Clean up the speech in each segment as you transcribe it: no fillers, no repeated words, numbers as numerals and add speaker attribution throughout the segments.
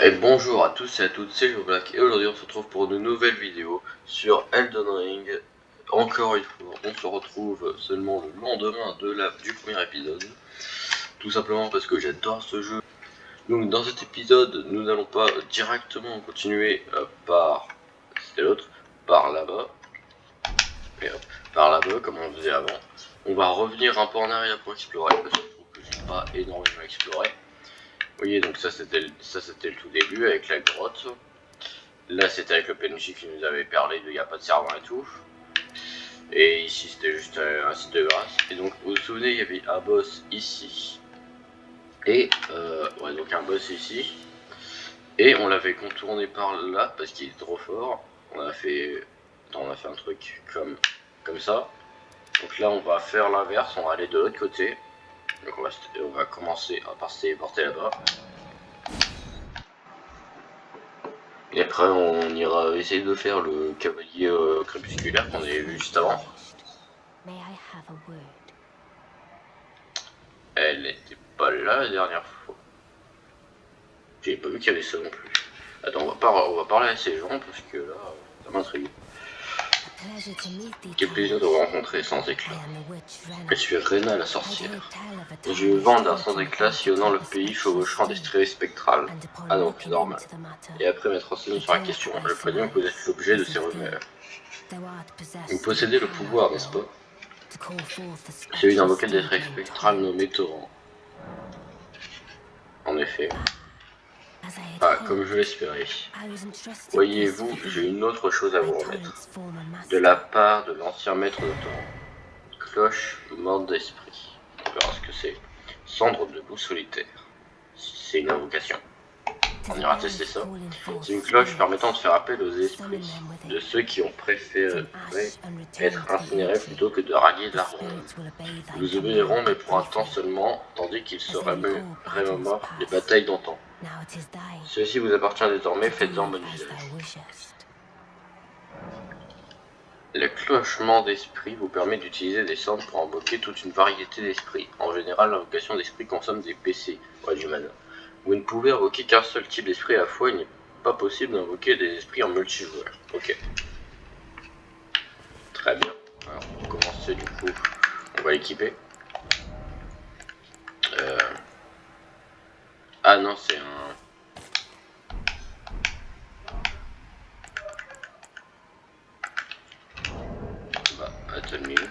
Speaker 1: Et bonjour à tous et à toutes, c'est JoBlack et aujourd'hui on se retrouve pour une nouvelle vidéo sur Elden Ring. Encore une fois, on se retrouve seulement le lendemain du premier épisode, tout simplement parce que j'adore ce jeu. Donc dans cet épisode, nous n'allons pas directement continuer par... c'était l'autre, par là-bas. Par là-bas comme on faisait avant. On va revenir un peu en arrière pour explorer, parce que je trouve que j'ai pas énormément exploré. Vous voyez, donc ça c'était le tout début avec la grotte. Là c'était avec le PNJ qui nous avait parlé de y a pas de serveur et tout. Et ici c'était juste un site de grâce. Et donc vous vous souvenez, il y avait un boss ici. Et ouais, donc un boss ici. Et on l'avait contourné par là parce qu'il est trop fort. On a fait un truc comme ça. Donc là on va faire l'inverse, on va aller de l'autre côté. Donc on va commencer par se téléporter là-bas. Et après on ira essayer de faire le cavalier crépusculaire qu'on avait vu juste avant. Elle n'était pas là la dernière fois. J'ai pas vu qu'il y avait ça non plus. Attends, on va parler à ces gens parce que là, ça m'intrigue. Quel plaisir de vous rencontrer sans éclat. Je suis Rena la sorcière. Et je vends d'un sans éclat sillonnant le pays chevauchant des stries spectrales. Ah donc, normal. Et après m'être renseigné sur la question, je préviens que vous êtes l'objet de ces rumeurs. Vous possédez le pouvoir, n'est-ce pas? Celui d'invoquer des stries spectrales nommées Torrent. En effet. Ah, comme je l'espérais. Voyez-vous, j'ai une autre chose à vous remettre. De la part de l'ancien maître de Torrent. Cloche morte d'esprit. On verra ce que c'est. Cendre de boue solitaire. C'est une invocation. On ira tester ça. C'est une cloche permettant de faire appel aux esprits de ceux qui ont préféré être incinérés plutôt que de rallier la ronde. Nous obéirons, mais pour un temps seulement, tandis qu'ils se remémorent les batailles d'antan. Ceci vous appartient désormais, faites-en bon usage. Le clochement d'esprit vous permet d'utiliser des cendres pour invoquer toute une variété d'esprits. En général, l'invocation d'esprit consomme des PC, ouais, du mana. Vous ne pouvez invoquer qu'un seul type d'esprit à la fois, il n'est pas possible d'invoquer des esprits en multijoueur. Ok. Très bien. Alors pour commencer du coup, on va l'équiper. Ah non, c'est un... Bah, attends une minute.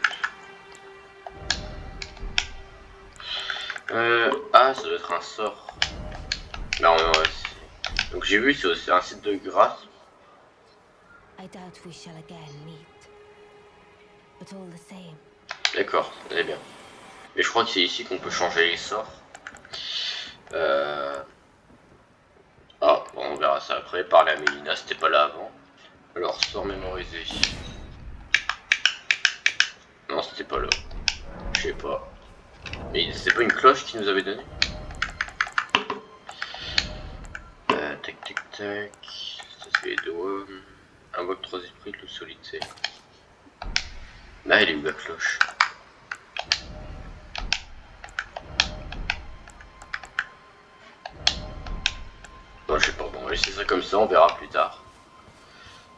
Speaker 1: Ah, ça doit être un sort. Non, non, ouais, donc j'ai vu, c'est un site de grâce. D'accord, très bien. Mais je crois que c'est ici qu'on peut changer les sorts. Ah, bon, on verra ça après. Parler à Mélina, c'était pas là avant. Alors, sort mémorisé. Non, c'était pas là. Je sais pas. Mais c'est pas une cloche qui nous avait donné? Tac, tac, tac. Ça, c'est les doigts. Invoque 3 esprits de loup solitaire. Là, elle est où la cloche? Bon, je sais pas. Bon, on va laisser ça comme ça, on verra plus tard.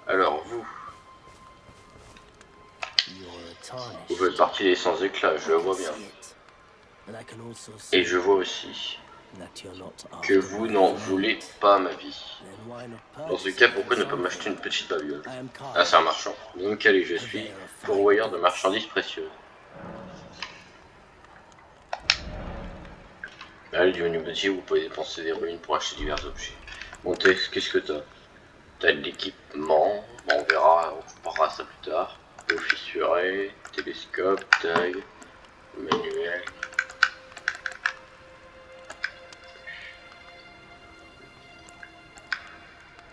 Speaker 1: Alors, vous faites partie des sans éclat, je le vois bien. Et je vois aussi que vous n'en voulez pas ma vie. Dans ce cas, pourquoi ne pas m'acheter une petite babiole? Ah, c'est un marchand. Donc, quel je suis, pourvoyeur de marchandises précieuses. Là, du menu petit, vous pouvez dépenser des ruines pour acheter divers objets. Bon, qu'est-ce que t'as? T'as de l'équipement, bon, on verra, on parlera ça plus tard. Eau fissurée, télescope, taille, manuel.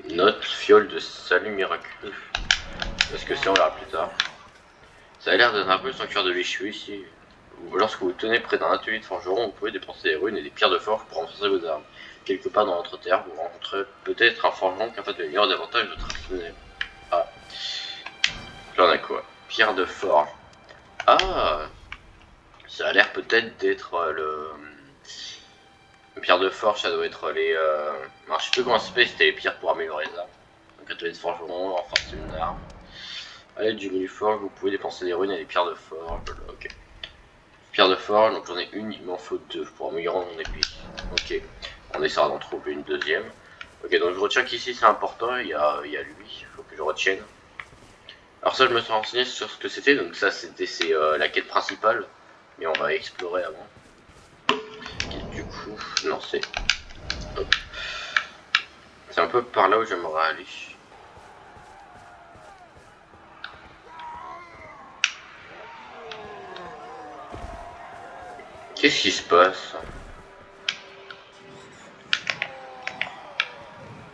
Speaker 1: Note, fiole de salut miraculeux. Parce que c'est, on verra plus tard. Ça a l'air d'être un peu le sanctuaire de l'échu ici. Lorsque vous tenez près d'un atelier de forgeron, vous pouvez dépenser des runes et des pierres de forge pour renforcer vos armes. Quelque part dans votre terre, vous rencontrez peut-être un forgeron qui en fait de meilleurs davantage de traditionnel. Ah. Là on a quoi? Pierre de forge. Ah. Ça a l'air peut-être d'être Pierre de forge, ça doit être les... Alors, je sais plus comment ça s'appelle, c'était les pierres pour améliorer les armes. Donc atelier de forgeron, renforcer une arme. Allez, du forge, vous pouvez dépenser des runes et des pierres de forge. Ok. Pierre de forge, donc j'en ai une, il m'en faut 2 pour améliorer mon épée. Ok. On essaiera d'en trouver une deuxième. Ok, donc je retiens qu'ici c'est important, il y a lui, il faut que je retienne. Alors ça, je me suis renseigné sur ce que c'était, donc ça c'était la quête principale. Mais on va explorer avant. Du coup, non c'est... C'est un peu par là où j'aimerais aller. Qu'est-ce qui se passe?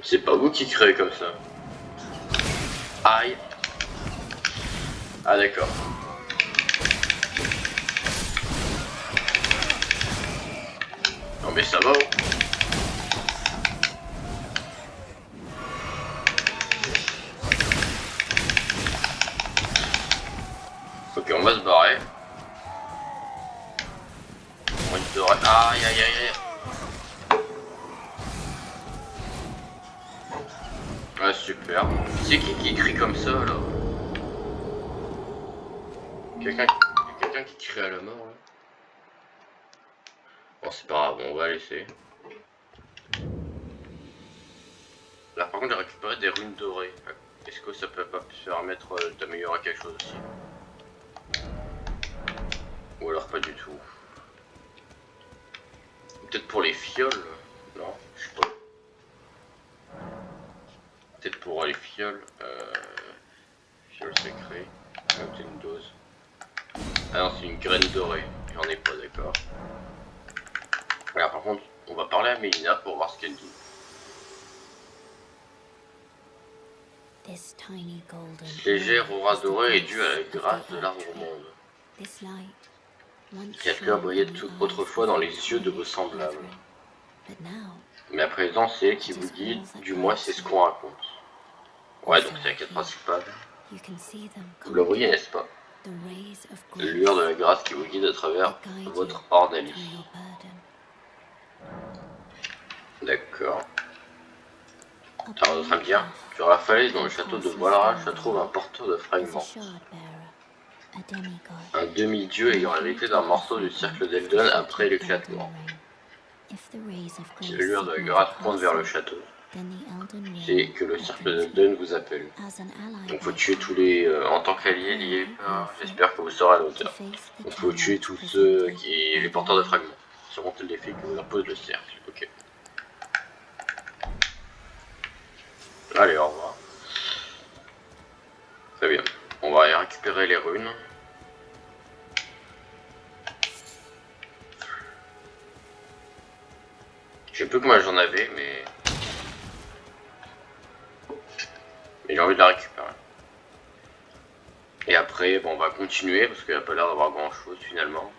Speaker 1: C'est pas vous qui créez comme ça. Aïe. Ah d'accord. Non mais ça va. Ok, on va se barrer. On devrait... Aïe aïe aïe aïe. Ah super. C'est qui crie comme ça là? Quelqu'un qui crie à la mort là? Bon c'est pas grave, on va laisser. Là par contre j'ai récupéré des runes dorées. Est-ce que ça peut pas se permettre d'améliorer quelque chose aussi? Ou alors pas du tout. Peut-être pour les fioles? Non, je sais pas. Peut-être pour les fioles. Fiole sacrée. C'est une dose. Ah non, c'est une graine dorée. J'en ai pas, d'accord. Voilà, par contre, on va parler à Mélina pour voir ce qu'elle dit. Ce léger aura doré est dû à la grâce de l'arbre monde. Cette lueur brillait autrefois dans les yeux de vos semblables. Mais à présent, c'est elle qui vous guide, du moins c'est ce qu'on raconte. Ouais, donc c'est la quête principale. Vous le voyez, n'est-ce pas? La lueur de la grâce qui vous guide à travers votre ordalie. D'accord. Alors, notre ami, sur la falaise dans le château de Valra se trouve un porteur de fragments. Un demi-dieu ayant hérité d'un morceau du cercle d'Eldon après l'éclatement. Si la lueur de la grâce pointe vers le château, c'est que le cercle d'Eldon vous appelle. Donc faut tuer tous les... en tant qu'allié lié, j'espère que vous serez à la hauteur. Donc faut tuer tous ceux qui... les porteurs de fragments. Surmonter le défi que vous impose le cercle. Ok. Allez, au revoir. Très bien. On va aller récupérer les runes. Je sais plus combien j'en avais, mais j'ai envie de la récupérer. Et après, bon, on va continuer parce qu'il n'y a pas l'air d'avoir grand chose finalement.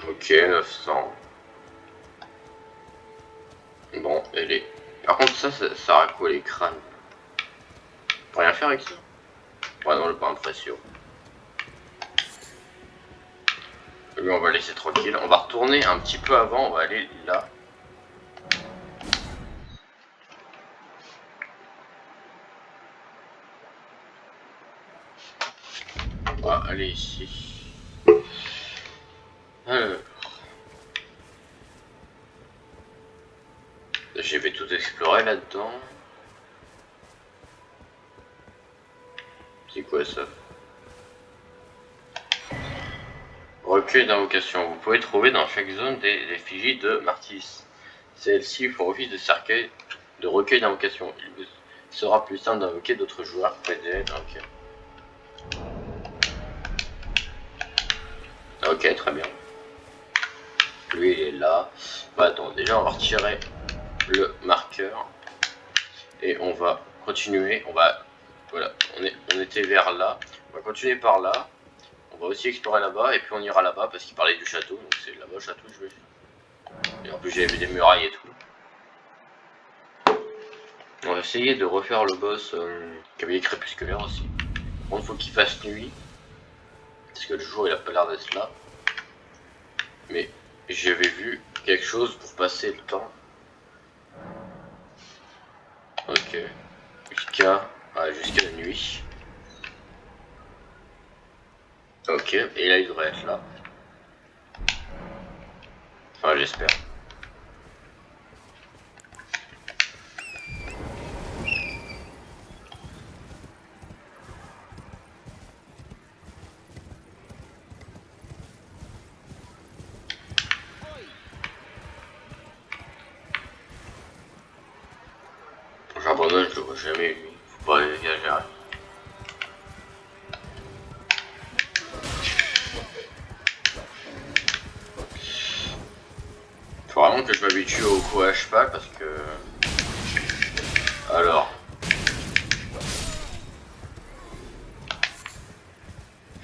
Speaker 1: Ok, 900. Bon, elle est... Par contre, ça sert à quoi les crânes? On peut rien faire avec ça? Ouais, non, le pain précieux. Lui, on va laisser tranquille. On va retourner un petit peu avant, on va aller là. On va aller ici. Alors... J'ai fait tout explorer là-dedans. C'est quoi ça? Recueil d'invocations. Vous pouvez trouver dans chaque zone des effigies de Martis. Celles-ci font office de cercueil de recueil d'invocations. Il vous sera plus simple d'invoquer d'autres joueurs près d'elle. Ok, très bien. Lui il est là. Bah attends, déjà on va retirer le marqueur. Et on va continuer. On va... Voilà, on était vers là. On va continuer par là. On va aussi explorer là-bas et puis on ira là-bas parce qu'il parlait du château, donc c'est là-bas le château que je vais faire. Et en plus j'avais vu des murailles et tout. On va essayer de refaire le boss cavalier crépusculaire aussi. Bon, il faut qu'il fasse nuit. Parce que le jour il a pas l'air d'être là. Mais j'avais vu quelque chose pour passer le temps. Ok. Jusqu'à la nuit. Ok, et là il devrait être là. Enfin j'espère. J'abandonne, je le vois jamais lui. Faut pas exagérer. Faut vraiment que je m'habitue au coup à cheval parce que... Alors...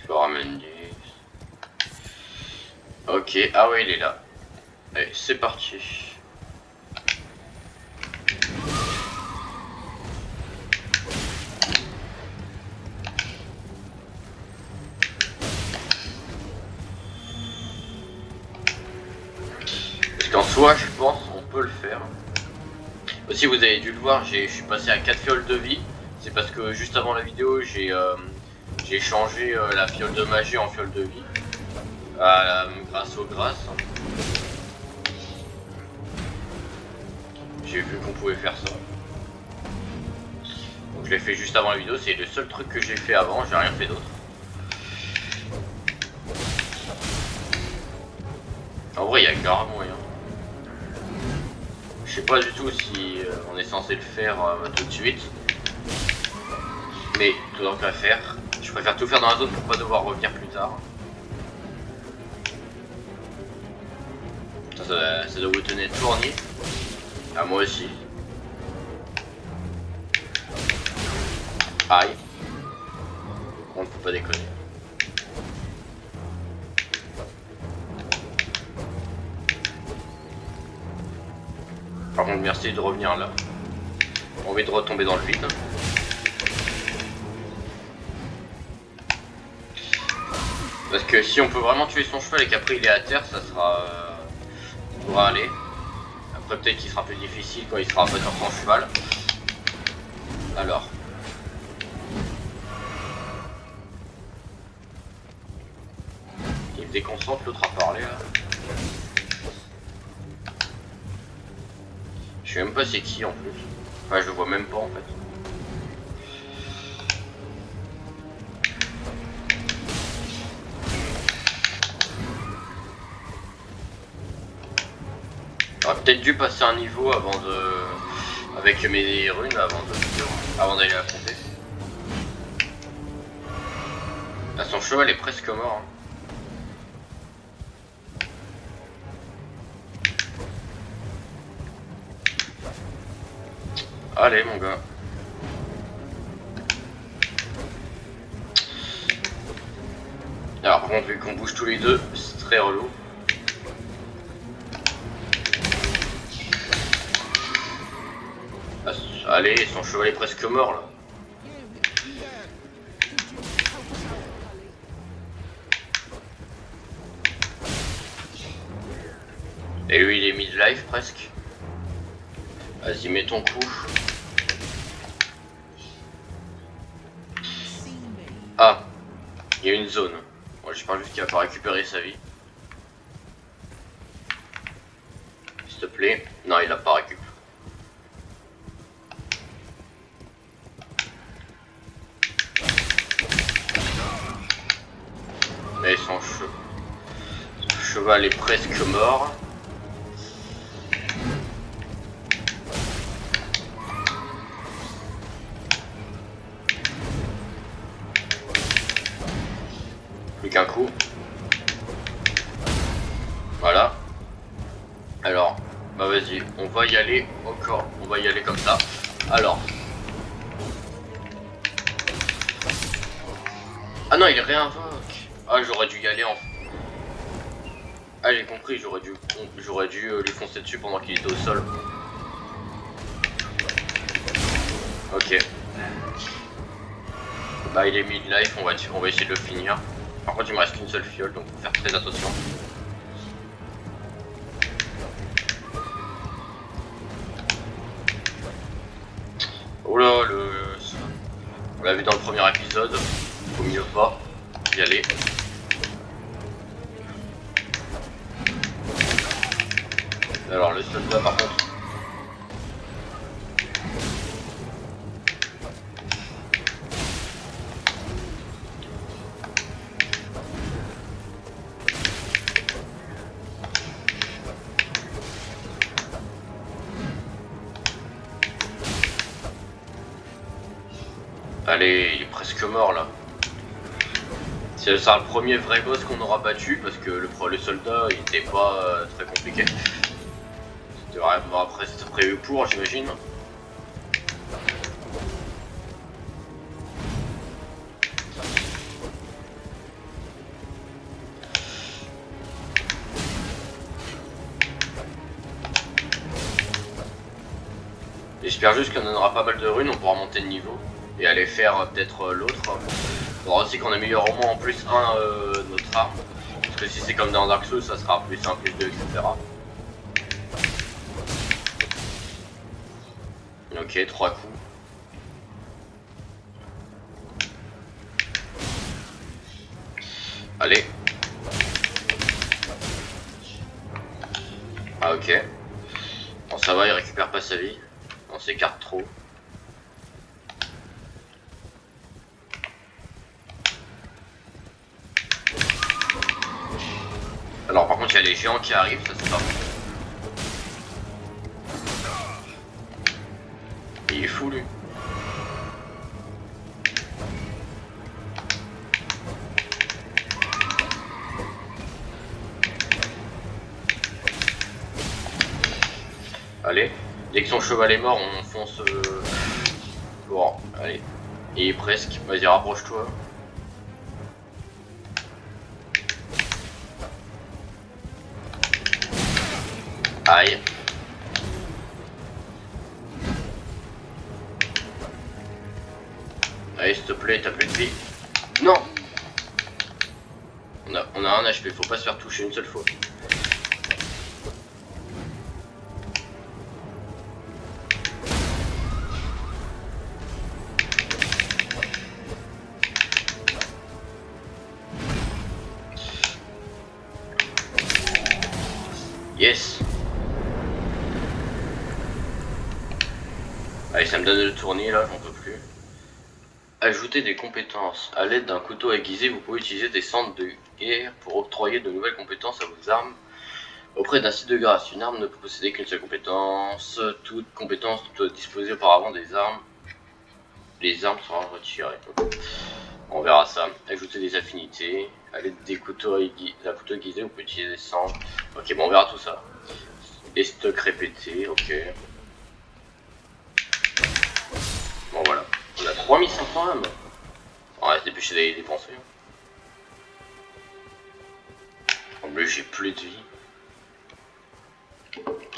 Speaker 1: Je le ramène du... Ok, ah ouais il est là. Allez, c'est parti. Parce qu'en soi, je pense on peut le faire. Aussi, vous avez dû le voir, je suis passé à 4 fioles de vie. C'est parce que juste avant la vidéo, j'ai changé la fiole de magie en fiole de vie. Grâce aux grâces. J'ai vu qu'on pouvait faire ça. Donc je l'ai fait juste avant la vidéo, c'est le seul truc que j'ai fait avant, j'ai rien fait d'autre. En vrai, il y a grave moyen. Je sais pas du tout si on est censé le faire tout de suite. Mais tout tant qu'à faire, je préfère tout faire dans la zone pour pas devoir revenir plus tard. Ça doit vous tenir tourné. Ah, moi aussi. Aïe. On ne faut pas déconner. Par contre, merci de revenir là. J'ai envie de retomber dans le vide. Parce que si on peut vraiment tuer son cheval et qu'après il est à terre, ça sera... ça pourra aller. Après peut-être qu'il sera plus difficile quand il sera pas sur son cheval. Alors. Il me déconcentre l'autre à parler là. Je sais même pas c'est qui en plus. Enfin je le vois même pas en fait. J'aurais peut-être dû passer un niveau avant de... avec mes runes avant d'aller affronter. Là son cheval est presque mort. Hein. Allez mon gars. Alors par contre vu qu'on bouge tous les deux, c'est très relou. Allez, son cheval est presque mort là. Et lui il est mid-life presque. Vas-y mets ton coup. Ah, il y a une zone. Moi je parle juste qu'il va pas récupérer sa vie. S'il te plaît. Non il a pas récupéré. Mais son cheval est presque mort. Plus qu'un coup. Voilà. Alors, bah vas-y, on va y aller encore. On va y aller comme ça. Alors. Ah non, il réinvoque. Ah, j'aurais dû y aller en... Ah, j'ai compris, j'aurais dû lui foncer dessus pendant qu'il était au sol. Ok. Bah, il est mid-life, on va essayer de le finir. Par contre, il me reste qu'une seule fiole, donc faut faire très attention. Oh là, on l'a vu dans le premier épisode, faut mieux pas y aller. Alors le soldat par contre. Allez, il est presque mort là. C'est ça le premier vrai boss qu'on aura battu parce que le soldat il était pas très compliqué. C'était vraiment après c'était prévu pour, j'imagine. J'espère juste qu'on donnera pas mal de runes, on pourra monter de niveau et aller faire peut-être l'autre. Il faudra aussi qu'on améliore au moins en plus notre arme. Parce que si c'est comme dans Dark Souls, ça sera plus 1, plus 2, etc. Ok, 3 coups. Allez. Ah ok. Bon ça va, il récupère pas sa vie. On s'écarte trop. Alors par contre il y a les géants qui arrivent, ça c'est pas bon. Il est fou lui. Allez, dès que son cheval est mort, on fonce. Bon, allez. Il est presque. Vas-y, rapproche-toi. Aïe. Allez, s'il te plaît, t'as plus de vie. Non. On a un HP, faut pas se faire toucher une seule fois. Yes. Allez, ça me donne le tournis là, j'en peux plus. Ajouter des compétences. À l'aide d'un couteau aiguisé, vous pouvez utiliser des centres de guerre pour octroyer de nouvelles compétences à vos armes. Auprès d'un site de grâce, une arme ne peut posséder qu'une seule compétence. Toute compétence doit disposer auparavant des armes. Les armes seront retirées. On verra ça. Ajouter des affinités. À l'aide des couteaux aiguisés, vous pouvez utiliser des cendres. Ok, bon, on verra tout ça. Les stocks répétés, ok. Bon, voilà. On a 3500 âmes. On va se dépêcher d'aller les dépenser. En plus, j'ai plus de vie.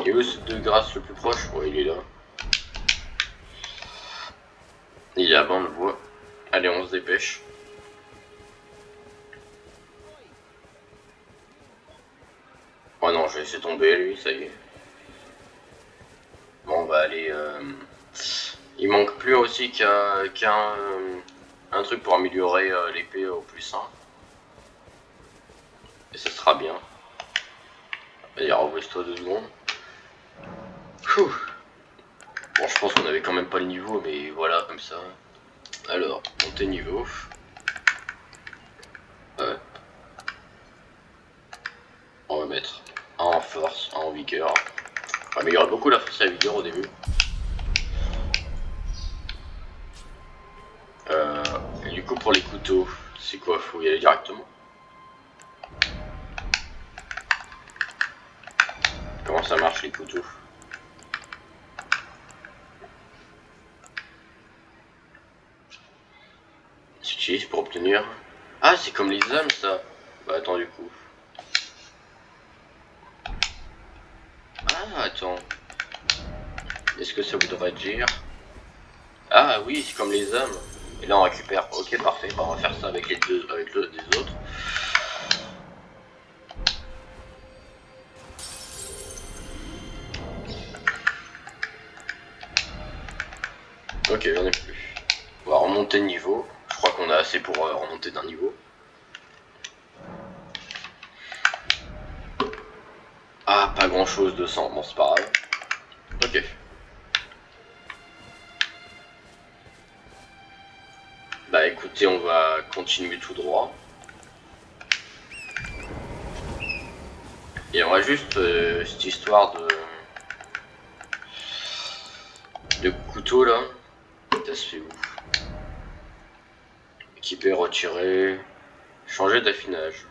Speaker 1: Et où ce de grâce le plus proche? Ouais, il est là. Il est là-bas, on le voit. Allez, on se dépêche. Oh non, je vais laisser tomber lui, ça y est. Bon, on va aller... Il manque plus aussi qu'un un truc pour améliorer l'épée au plus 1. Et ça sera bien. Allez, repose-toi 2 secondes. Ouh. Bon, je pense qu'on avait quand même pas le niveau, mais voilà, comme ça. Alors, monter niveau. Ouais. On va mettre 1 en force, 1 en vigueur. On va améliorer beaucoup la force et la vigueur au début. Et du coup, pour les couteaux, c'est quoi? Faut y aller directement. Comment ça marche les couteaux? S'utilise pour obtenir... Ah, c'est comme les âmes, ça. Bah, attends, du coup. Ah, attends. Est-ce que ça voudrait dire... Ah, oui, c'est comme les âmes. Et là, on récupère. Ok, parfait. Bah, on va faire ça avec les deux, avec les autres. Ok, j'en ai plus. On va remonter de niveau. Je crois qu'on a assez pour remonter d'un niveau. Ah, pas grand chose de sang. Bon, c'est pas grave. Ok. Bah écoutez, on va continuer tout droit. Et on va juste cette histoire de couteau là. Ça se fait où? Équiper, retirer, changer d'affinage.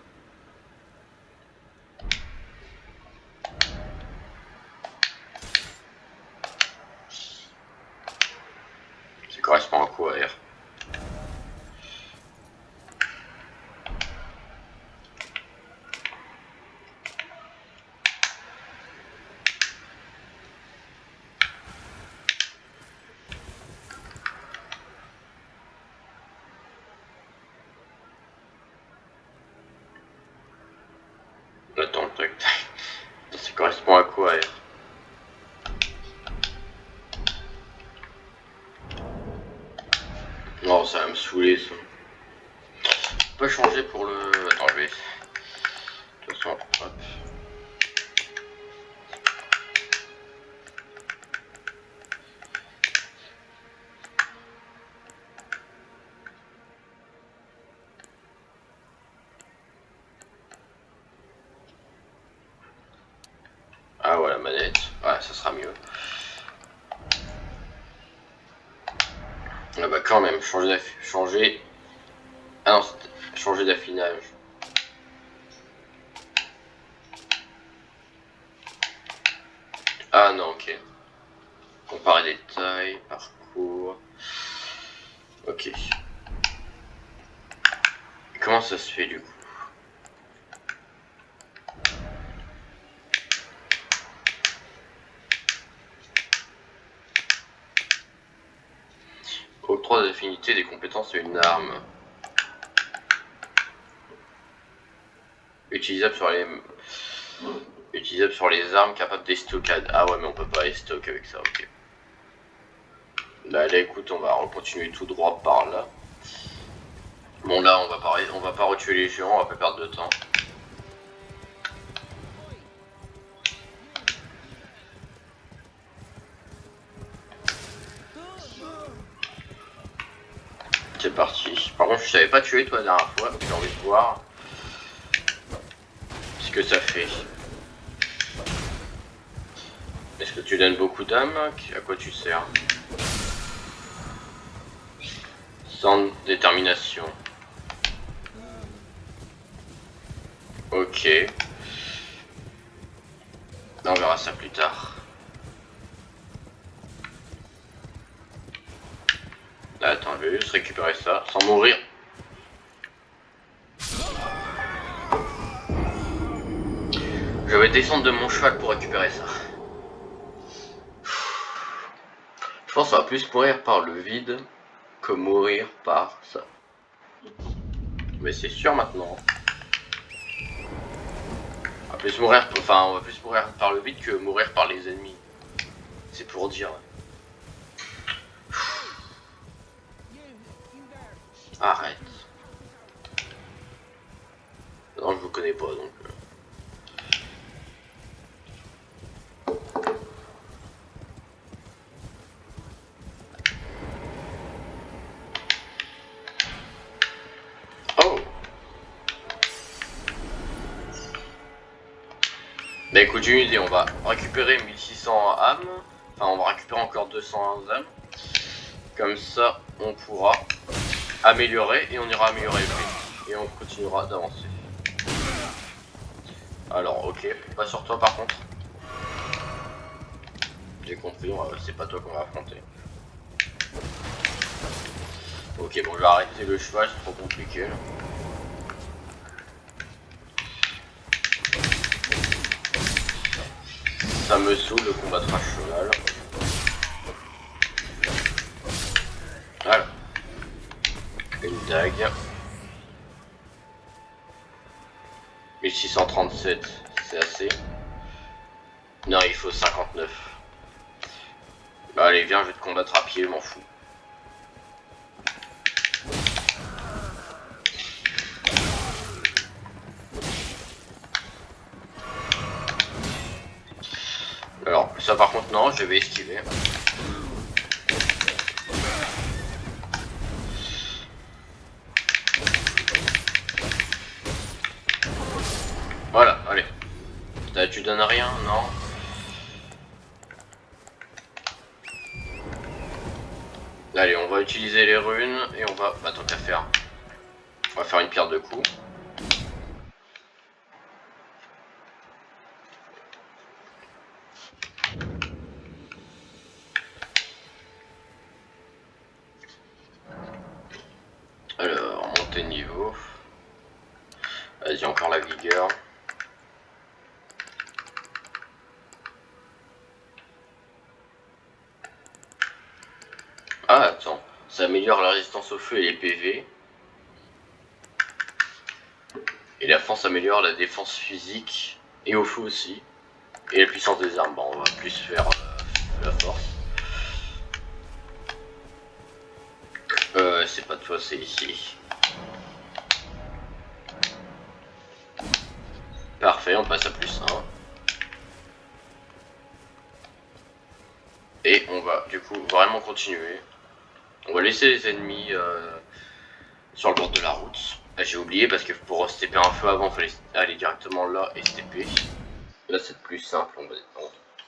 Speaker 1: Ça correspond à quoi, R? Attends, tac, tac. Ça correspond à quoi, R? Non, ça va me saouler ça. On peut changer pour le... Attends, je vais... De toute façon, hop. Ah ouais, la manette. Ouais, ça sera mieux. Ah bah quand même, changer... Ah non, changer d'affinage. Ah non, ok. Comparer les tailles, parcours... Ok. Comment ça se fait du coup? Octroi d'affinité des compétences à une arme. Utilisable sur les armes capables de stockade. Ah ouais, mais on peut pas les stock avec ça, ok. Là, écoute, on va continuer tout droit par là. Bon là, on va pas retuer les géants, on va pas perdre de temps. C'est parti. Par contre, je savais pas tuer toi la dernière fois, donc j'ai envie de voir ce que ça fait. Est-ce que tu donnes beaucoup d'âmes? À quoi tu sers? Sans détermination. Ok. On verra ça plus tard. Là, attends, je vais juste récupérer ça sans mourir. Je vais descendre de mon cheval pour récupérer ça. Je pense qu'on va plus mourir par le vide que mourir par ça. Mais c'est sûr maintenant. On va plus mourir par le vide que mourir par les ennemis. C'est pour dire. Arrête. Non, je vous connais pas donc. Oh. Bah écoute, j'ai une idée, on va récupérer 1600 âmes. Enfin, on va récupérer encore 200 âmes. Comme ça, on pourra améliorer et on ira améliorer le prix. Et on continuera d'avancer. Alors, ok, pas sur toi par contre. J'ai compris, c'est pas toi qu'on va affronter. Ok, bon, je vais arrêter le cheval, c'est trop compliqué. ça me saoule de combattre un cheval. Voilà. Une dague. 1637, c'est assez. Non, il faut 59. Bah allez, viens, je vais te combattre à pied, je m'en fous. Alors, ça par contre, non, je vais esquiver. Voilà, allez. Tu donnes rien, non? Allez, on va utiliser les runes et on va... Bah tant qu'à faire. On va faire une pierre de coups. Alors, monter de niveau. Vas-y, encore la vigueur. Ah, attends. Ça améliore la résistance au feu et les PV. Et la force améliore la défense physique et au feu aussi. Et la puissance des armes. Bon, on va plus faire la force. C'est pas toi, c'est ici. Parfait, on passe à plus 1. Et on va du coup vraiment continuer. On va laisser les ennemis sur le bord de la route. J'ai oublié parce que pour se TP un feu avant, il fallait aller directement là et se TP. Là c'est plus simple, on va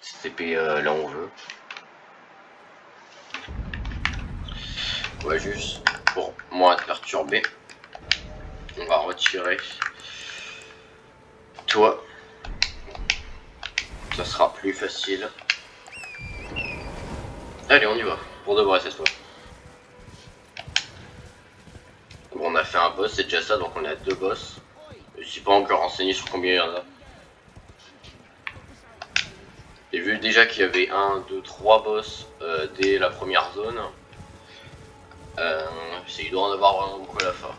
Speaker 1: se TP là où on veut. Ouais, juste pour moins être perturbé. On va retirer toi. Ça sera plus facile. Allez, on y va. Pour de vrai cette fois. Bon, on a fait un boss, c'est déjà ça, donc on est à 2 boss. Je suis pas encore renseigné sur combien il y en a. J'ai vu déjà qu'il y avait 1, 2, 3 boss dès la première zone. Il doit en avoir vraiment beaucoup à la fin.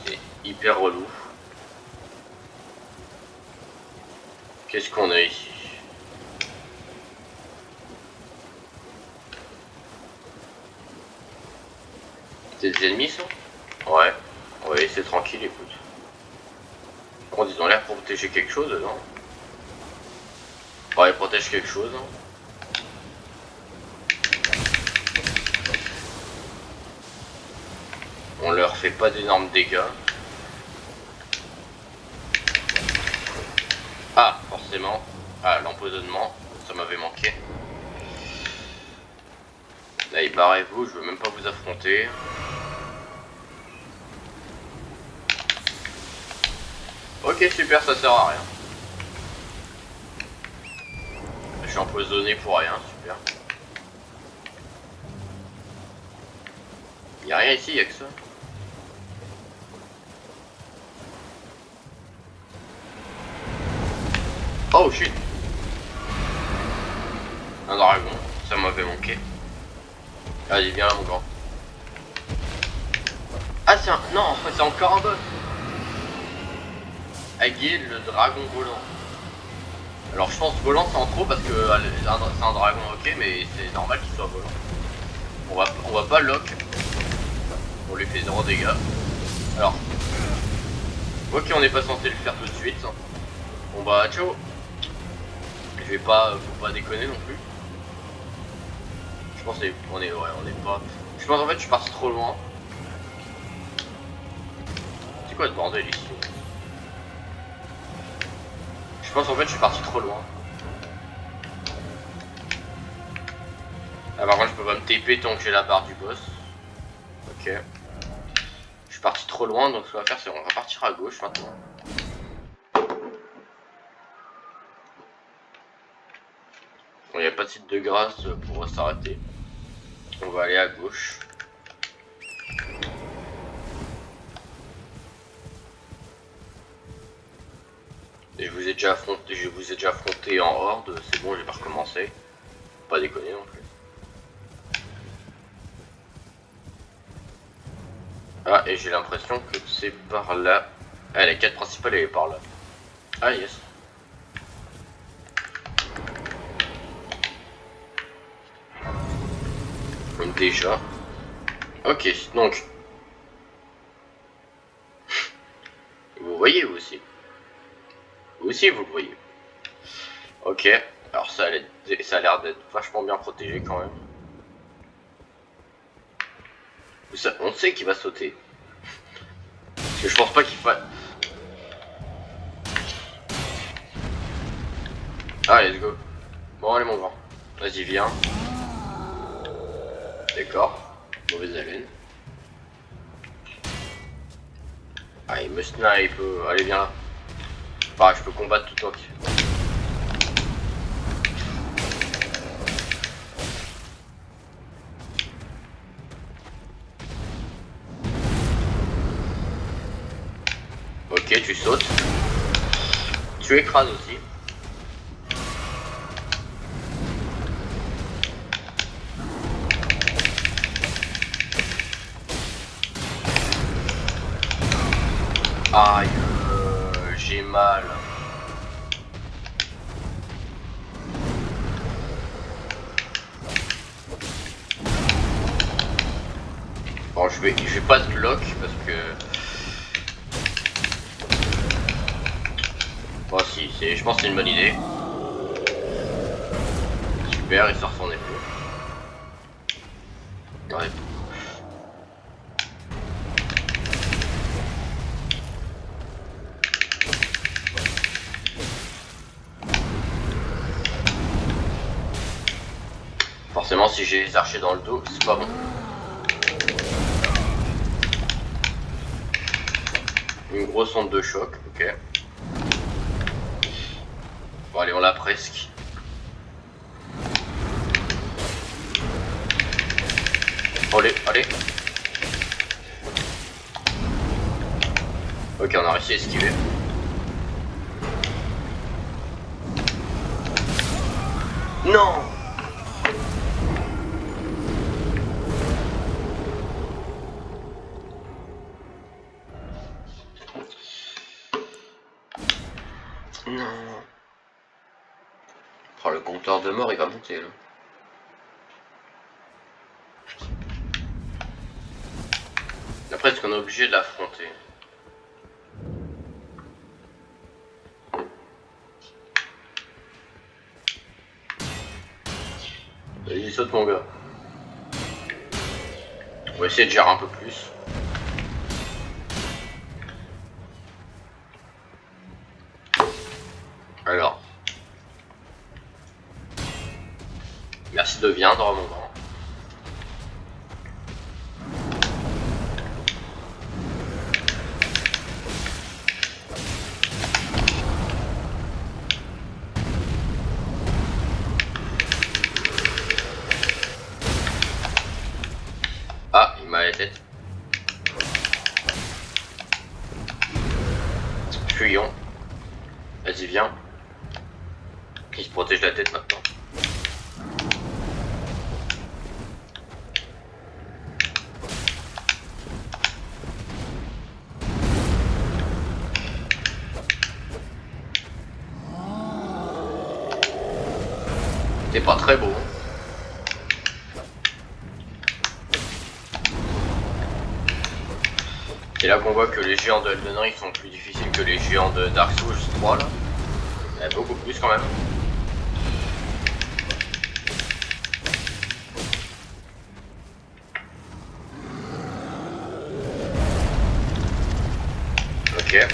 Speaker 1: C'est hyper relou. Qu'est-ce qu'on a ici? C'est des ennemis ça? Ouais. On va laisser tranquille, écoute. Par contre, ils ont l'air pour protéger quelque chose, non? Ouais, ils protègent quelque chose. On leur fait pas d'énormes dégâts. Ah, forcément. Ah, l'empoisonnement, ça m'avait manqué. Allez, barrez-vous, je veux même pas vous affronter. Ok, super, ça sert à rien. Je suis empoisonné pour rien, super. Y'a rien ici, y'a que ça. Oh shit. Un dragon, ça m'avait manqué. Allez, viens là mon grand. Ah c'est un... Non, c'est encore un boss. Aguil, le dragon volant. Alors je pense volant c'est en trop parce que c'est un dragon, ok, mais c'est normal qu'il soit volant. On va pas lock. On lui fait 0 dégâts. Alors. Ok, on n'est pas censé le faire tout de suite. Bon bah ciao. Je vais pas, faut pas déconner non plus. Je pense qu'on est, ouais, on est pas. Je pense en fait je suis parti trop loin. C'est quoi ce bordel ici? Je pense en fait je suis parti trop loin. Ah par contre je peux pas me TP tant que j'ai la barre du boss. Ok. Je suis parti trop loin donc ce qu'on va faire c'est on va partir à gauche maintenant. Bon, il n'y a pas de site de grâce pour s'arrêter. On va aller à gauche. Et je vous ai déjà affronté, je vous ai déjà affronté en horde, c'est bon, j'ai pas recommencé. Pas déconner non plus. Ah, et j'ai l'impression que c'est par là. Ah, la quête principale elle est par là. Ah yes. Donc déjà. Ok, donc. Vous voyez vous aussi. Vous aussi vous le voyez. Ok, alors ça a l'air d'être vachement bien protégé quand même. On sait qu'il va sauter. Parce que je pense pas qu'il fasse... Ah, let's go. Bon, allez mon grand. Vas-y, viens. D'accord. Mauvaise haleine. Ah, il me snipe. Allez, viens là. Bah, je peux combattre tout toi. Ok, tu sautes. Tu écrases aussi. Aïe, j'ai mal. Bon, je vais pas te lock parce que... Bon, si, je pense que c'est une bonne idée. Super, il sort son épée. Ouais. Forcément, si j'ai les archers dans le dos, c'est pas bon. Une grosse onde de choc, ok. Bon, allez, on l'a presque. Allez, allez. Ok, on a réussi à esquiver. Non! Non. Oh, le compteur de mort, il va monter là. Après, est-ce qu'on est obligé de l'affronter? Vas-y, saute mon gars. On va essayer de gérer un peu plus. Alors. Merci de viendre, mon grand. Ah, il m'a la tête. Fuyons. Vas-y, viens. Il se protège la tête maintenant. C'est pas très beau. C'est là qu'on voit que les géants de Elden Ring sont plus difficiles que les géants de Dark Souls 3 là. Il y en a beaucoup plus quand même. Ok.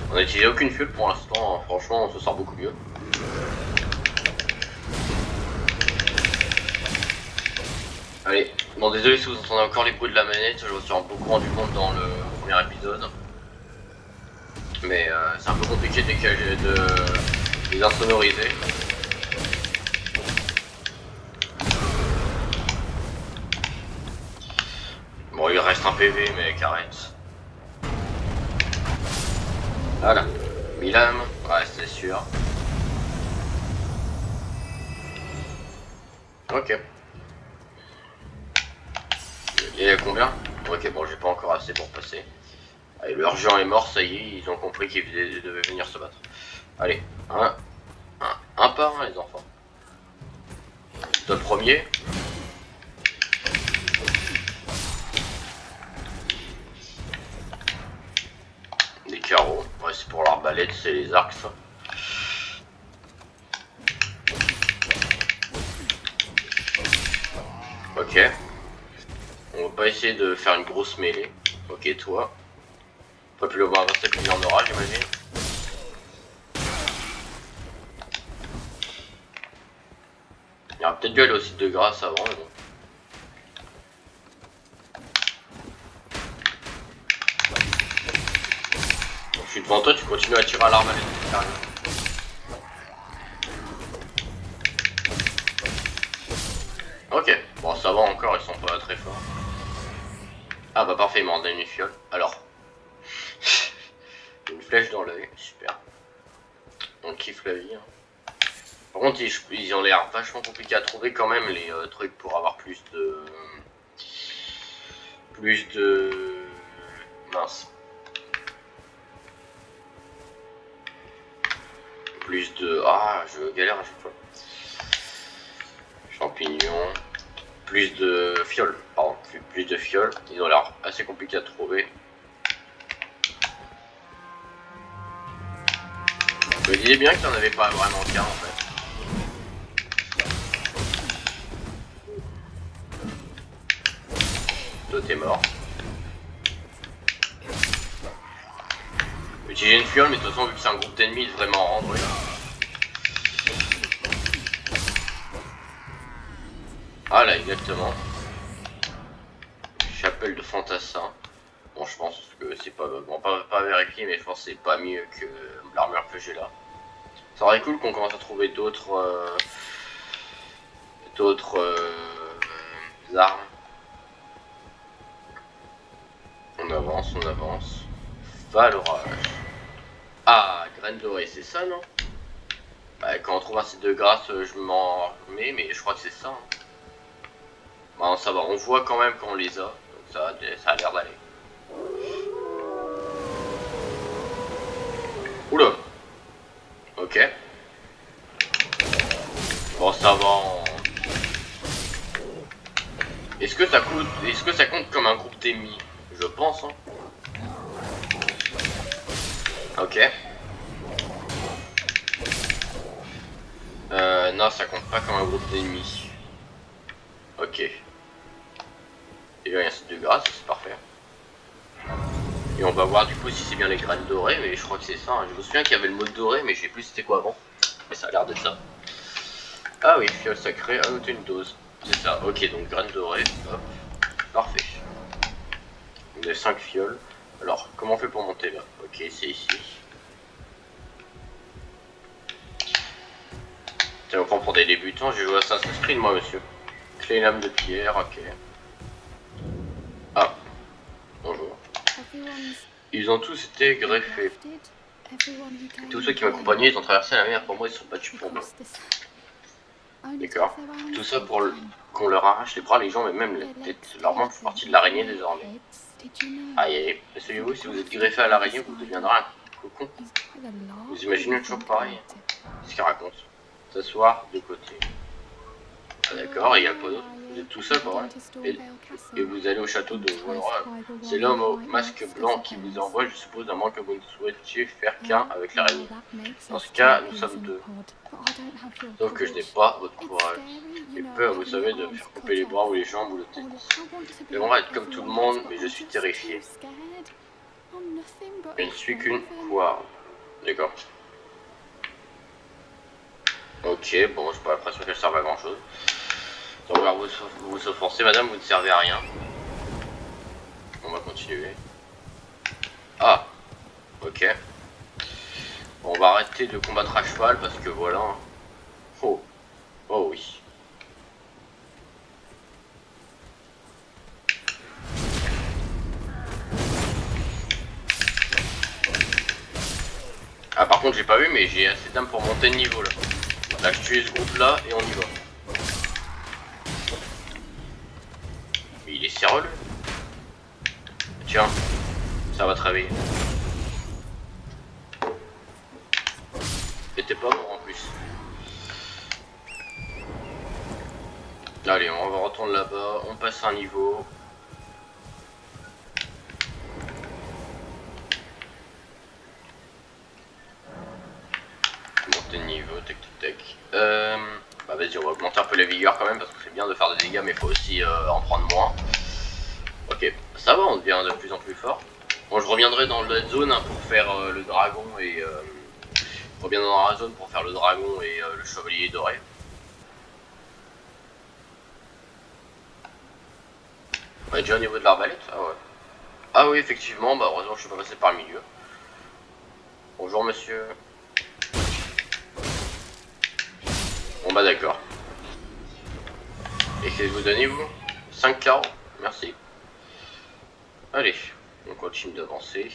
Speaker 1: On n'a utilisé aucune fuel pour l'instant, hein. Franchement on se sort beaucoup mieux. Allez, bon désolé si vous entendez encore les bruits de la manette, je me suis beaucoup rendu compte dans le premier épisode. Mais c'est un peu compliqué de les insonoriser. reste un PV, mec, arrête. Voilà. Milam, ouais, c'est sûr. Ok. Il y a combien? Ok, bon, j'ai pas encore assez pour passer. Allez, leur géant est mort, ça y est, ils ont compris qu'ils devaient venir se battre. Allez, un par un, les enfants. Toi le premier. Des carreaux, ouais, c'est pour l'arbalète, c'est les arcs, ça. Ok. On va pas essayer de faire une grosse mêlée. Ok, toi. Pas plus le voir avancer, plus il y en aura, j'imagine. Il y aura peut-être dû aller au site de grâce avant, mais bon. Je suis devant toi, tu continues à tirer à l'arbalète. Ok, bon ça va encore, ils sont pas très forts. Ah bah parfait, il m'a donné une fiole. Alors, une flèche dans l'œil, super. On kiffe la vie. Hein. Par contre, ils ont l'air vachement compliqués à trouver quand même, les trucs pour avoir plus de... Mince. Plus de... Ah, je galère à chaque fois. Champignons. Plus de fioles, pardon. Plus de fioles. Ils ont l'air assez compliqués à trouver. Je me disais bien qu'il n'y en avait pas vraiment qu'un en fait. Toi t'es mort. Utiliser une fiole, mais de toute façon vu que c'est un groupe d'ennemis, il devrait m'en rendre une. Ah là exactement. Chapelle de fantassin. Bon je pense que c'est pas... Bon pas vérifié, mais je pense que c'est pas mieux que l'armure que j'ai là. Ça aurait été cool qu'on commence à trouver d'autres armes. On avance, on avance. Va l'orage. Ah, graine dorée, c'est ça non? Bah, quand on trouve un site de grâce, je m'en remets, mais je crois que c'est ça. Hein. Bah, ça va, on voit quand même quand on les a, donc ça a l'air d'aller. Oula. Ok. Bon, ça va. Est-ce que ça compte comme un groupe d'ennemis? Je pense. Hein. Ok. Non, ça compte pas comme un groupe d'ennemis. Ok. Et là, il y a un site de grâce, c'est parfait. Et on va voir du coup si c'est bien les graines dorées, mais je crois que c'est ça. Hein. Je me souviens qu'il y avait le mode doré, mais je sais plus c'était quoi avant. Mais ça a l'air d'être ça. Ah oui, fiole sacrée, ajouter une dose. C'est ça, ok, donc graines dorées, hop, parfait. On a 5 fioles. Alors, comment on fait pour monter là? Ok, c'est ici. Tiens, on prend pour des débutants, j'ai joué à Assassin's Creed moi monsieur. Clé lame de pierre, ok. Ah, bonjour. Ils ont tous été greffés. Tous ceux qui m'accompagnaient, ils ont traversé la mer, pour moi ils sont battus pour moi. D'accord. Tout ça pour qu'on leur arrache les bras, les jambes et même la tête. Leurs membres font partie de l'araignée désormais. Aïe aïe, asseyez-vous, si vous êtes greffé à l'araignée, vous deviendrez un cocon. Vous imaginez toujours pareil? Qu'est-ce qu'il raconte? S'asseoir de côté. Ah d'accord, et il y a pas d'autre. Vous êtes tout seul, pas vrai? Et vous allez au château de Volra. C'est l'homme au masque blanc qui vous envoie, je suppose, à moins que vous ne souhaitiez faire qu'un avec l'araignée. Dans ce cas, nous sommes deux. Sauf que je n'ai pas votre courage. J'ai peur, vous savez, de me faire couper les bras ou les jambes ou le tennis. J'aimerais être comme tout le monde, mais je suis terrifié. Je ne suis qu'une couard. D'accord. Ok, bon, j'ai pas l'impression qu'elle serve à grand chose. Donc, alors, vous offensez, madame, vous ne servez à rien. On va continuer. Ah, ok. Bon, on va arrêter de combattre à cheval parce que voilà. Oh, oh oui. par contre j'ai pas vu, mais j'ai assez d'âme pour monter de niveau là. Là je tue ce groupe là et on y va. Mais il est sérieux lui. Tiens, ça va te réveiller. Et t'es pas mort en plus. Allez, on va retourner là-bas, on passe un niveau. Monter de niveau, tac tac tac. Bah vas-y, on va augmenter un peu la vigueur quand même parce que c'est bien de faire des dégâts mais il faut aussi en prendre moins. Ok, ça va, on devient de plus en plus fort. Bon, je reviendrai dans la zone hein, pour faire le dragon et... je reviendrai dans la zone pour faire le dragon et le chevalier doré. On est déjà au niveau de l'arbalète. Ah ouais. Ah oui, effectivement, bah heureusement je suis pas passé par le milieu. Bonjour monsieur. Bon bah d'accord. Et qu'est-ce que vous donnez vous? 5 carreaux, merci. Allez, on continue d'avancer.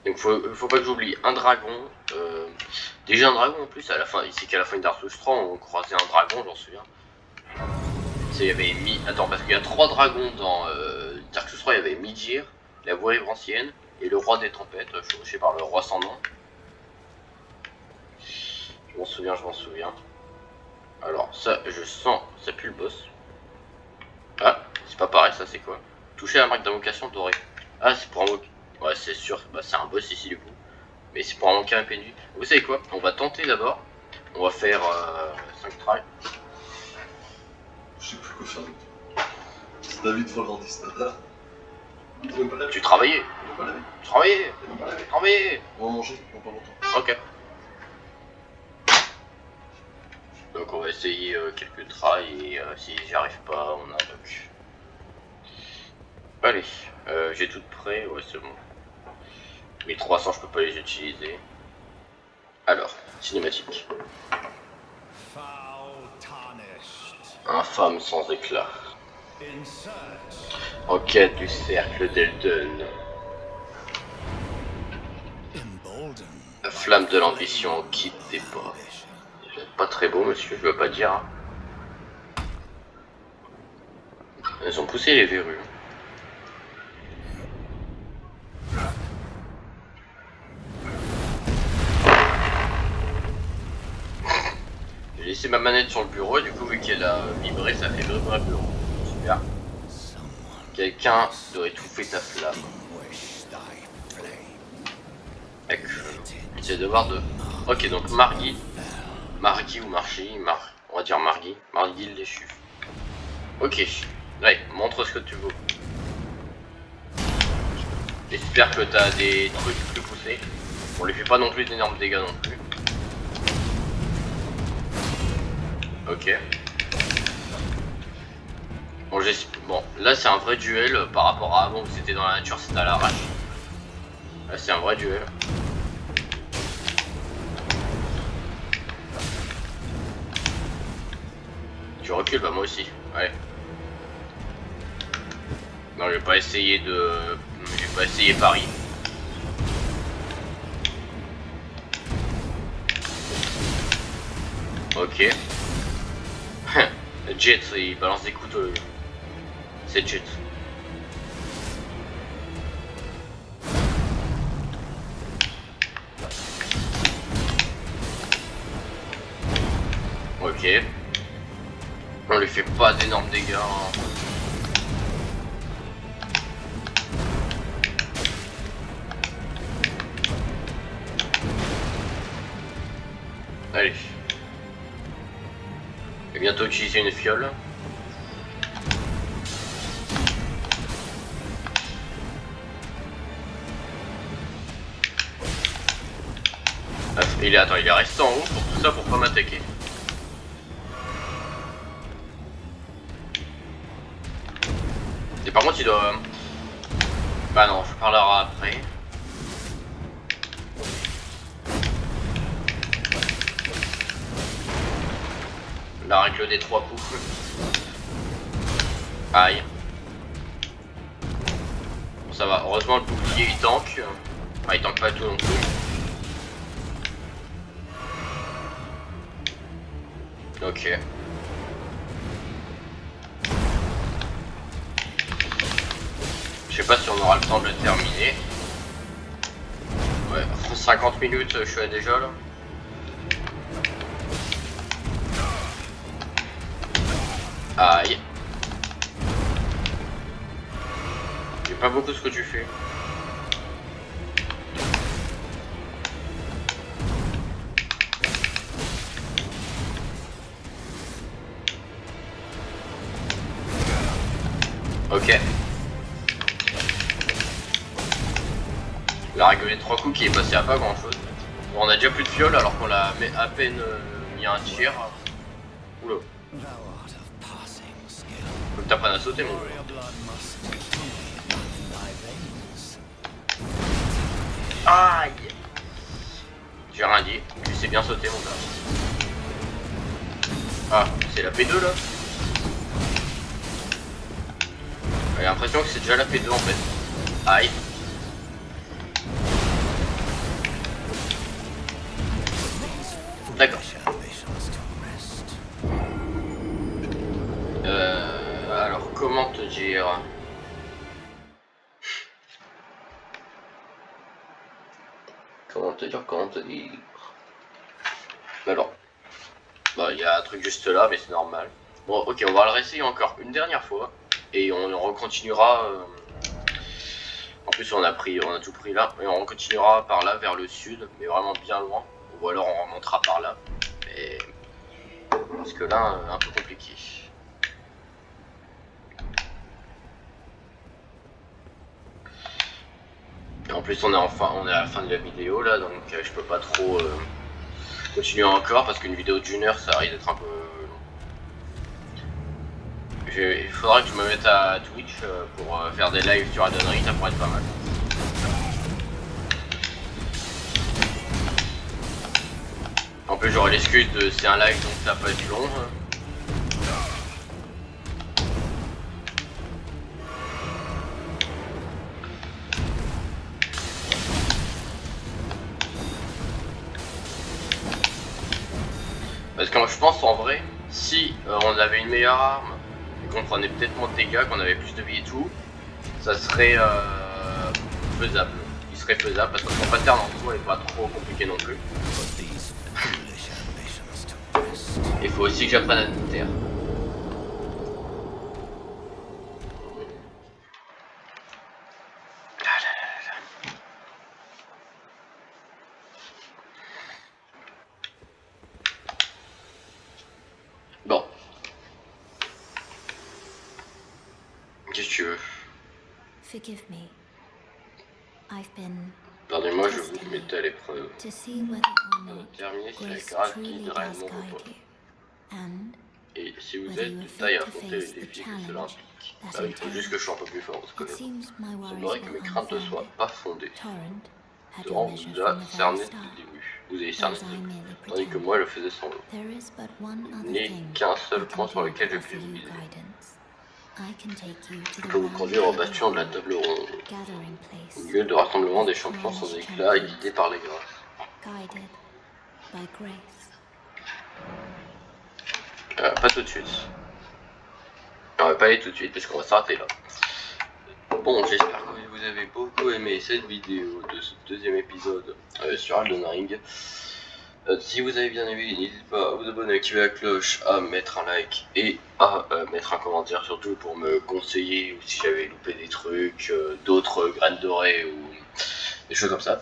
Speaker 1: Donc faut pas que j'oublie un dragon. Déjà un dragon en plus à la fin, ici qu'à la fin de Dark Souls 3 on croisait un dragon, j'en souviens. Il y avait Attends, parce qu'il y a 3 dragons dans Dark Souls 3, il y avait Midir, la voie ancienne et le roi des tempêtes, chevauché par le roi sans nom. Je m'en souviens, je m'en souviens. Alors ça, je sens, ça pue le boss. Ah, c'est pas pareil, ça c'est quoi? Toucher la marque d'invocation dorée. Ah, c'est pour invoquer. Ouais, c'est sûr, bah, c'est un boss ici du coup. Mais c'est pour invoquer un PNJ. Vous savez quoi? On va tenter d'abord. On va faire 5 tries.
Speaker 2: Je sais plus quoi faire d'autre. C'est David Vollandis.
Speaker 1: Tu travaillais? Tu travaillais? Travaillais?
Speaker 2: On va manger dans pas longtemps.
Speaker 1: Ok. Donc on va essayer quelques tries et si j'y arrive pas, on invoque. Allez, j'ai tout prêt, ouais c'est bon. Mes 300 je peux pas les utiliser. Alors, cinématique. Infâme sans éclat. En quête du cercle d'Elden. La flamme de l'ambition quitte tes pas. Vous êtes pas très beau monsieur, je veux pas dire. Hein. Elles ont poussé les verrues. J'ai laissé ma manette sur le bureau et du coup vu qu'elle a vibré, ça fait vibrer le bureau. Super. Quelqu'un doit étouffer ta flamme. C'est devoir de... Ok, donc Margit ou Margie, on va dire Margit le déchu. Ok, ouais, montre ce que tu veux. J'espère que t'as des trucs plus poussés. On lui fait pas non plus d'énormes dégâts non plus. Ok. Bon, là c'est un vrai duel par rapport à avant où c'était dans la nature, c'était à l'arrache. Là c'est un vrai duel. Tu recules, bah moi aussi. Allez. Non, je vais pas essayer de... Je vais pas essayer Paris. Ok. Jet, il balance des couteaux. C'est Jet. Ok. On lui fait pas d'énormes dégâts. Hein. Allez. Je vais bientôt utiliser une fiole. Il est resté en haut pour tout ça pour pas m'attaquer. Et par contre il doit... Bah non, je parlerai après. La règle des 3 coups. Aïe. Bon ça va, heureusement le bouclier il tank. Ah, il tank pas tout non plus. Ok. Je sais pas si on aura le temps de le terminer. Ouais, 50 minutes, je suis déjà là. Aïe. J'ai pas beaucoup ce que tu fais. Ok. Il a rigolé 3 coups qui est passé à pas grand chose. Bon, on a déjà plus de fiole alors qu'on l'a à peine mis un tir. Oula. Faut que t'apprennes à sauter, mon gars. Aïe. J'ai rien dit. Tu sais bien sauter, mon gars. Ah, c'est la P2 là. J'ai l'impression que c'est déjà la P2 en fait. Aïe. D'accord. Alors, comment te dire? Comment te dire? Alors, bah, il y a un truc juste là, mais c'est normal. Bon, ok, on va le réessayer encore une dernière fois. Et on recontinuera. En plus, on a tout pris là. Et on continuera par là, vers le sud, mais vraiment bien loin. Ou alors on remontera par là. Et... parce que là, un peu compliqué. Et en plus, on est à la fin de la vidéo là, donc je peux pas trop continuer encore parce qu'une vidéo d'une heure, ça risque d'être un peu long. Il faudra que je me mette à Twitch pour faire des lives sur Elden Ring, ça pourrait être pas mal. En plus, j'aurai l'excuse de c'est un live donc ça peut être long. Parce que je pense en vrai, si on avait une meilleure arme, et qu'on prenait peut-être moins de dégâts, qu'on avait plus de vie et tout, ça serait faisable. Il serait faisable parce que son pattern en soi est pas trop compliqué non plus. Il faut aussi que j'apprenne à me taire. Bon. Qu'est-ce que tu veux?
Speaker 3: Forgive me. I've been
Speaker 1: Pardonnez-moi, je vous mettais à l'épreuve.
Speaker 3: to see whether or not
Speaker 1: Terminer si la
Speaker 3: grace
Speaker 1: grâce
Speaker 3: truly
Speaker 1: guide
Speaker 3: does
Speaker 1: réellement vos
Speaker 3: guide
Speaker 1: pas.
Speaker 3: you, and
Speaker 1: Et si vous
Speaker 3: whether
Speaker 1: êtes
Speaker 3: you
Speaker 1: de
Speaker 3: are
Speaker 1: taille à
Speaker 3: fit to
Speaker 1: affronter les
Speaker 3: face the
Speaker 1: défis que cela
Speaker 3: challenge
Speaker 1: implique.
Speaker 3: that
Speaker 1: Bah oui, il faut juste que je sois un peu plus fort, parce que
Speaker 3: It seems my
Speaker 1: il
Speaker 3: worries
Speaker 1: semblerait que
Speaker 3: were
Speaker 1: mes craintes ne soient
Speaker 3: unfounded.
Speaker 1: pas fondées.
Speaker 3: Torrent had your
Speaker 1: Torrent
Speaker 3: measure
Speaker 1: vous a
Speaker 3: from the very
Speaker 1: cerné dès
Speaker 3: start,
Speaker 1: le début. Vous avez cerné
Speaker 3: whereas I merely
Speaker 1: tandis que
Speaker 3: pretended.
Speaker 1: moi je le faisais sans l'eau.
Speaker 3: There is but one
Speaker 1: Il
Speaker 3: other
Speaker 1: n'est
Speaker 3: thing
Speaker 1: qu'un
Speaker 3: I
Speaker 1: seul
Speaker 3: can
Speaker 1: point sur
Speaker 3: do
Speaker 1: lequel
Speaker 3: to
Speaker 1: je
Speaker 3: offer
Speaker 1: puis vous
Speaker 3: you
Speaker 1: guider.
Speaker 3: guidance. I can take you to
Speaker 1: Je
Speaker 3: the
Speaker 1: peux vous
Speaker 3: round
Speaker 1: conduire au
Speaker 3: table
Speaker 1: bastion de la
Speaker 3: hall,
Speaker 1: table ronde,
Speaker 3: gathering place
Speaker 1: lieu de rassemblement
Speaker 3: of
Speaker 1: des champions sans
Speaker 3: tarnished
Speaker 1: éclat et
Speaker 3: champions,
Speaker 1: guidés par les grâces.
Speaker 3: guided by grace.
Speaker 1: Pas tout de suite. On va pas aller tout de suite parce qu'on va s'arrêter là. Bon, j'espère que vous avez beaucoup aimé cette vidéo de ce deuxième épisode sur Elden Ring. Si vous avez bien aimé, n'hésitez pas à vous abonner, à activer la cloche, à mettre un like et à mettre un commentaire surtout pour me conseiller ou si j'avais loupé des trucs, d'autres graines dorées ou des choses comme ça.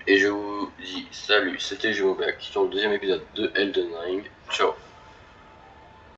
Speaker 1: Et je vous dis salut, c'était Géobac sur le deuxième épisode de Elden Ring. Ciao.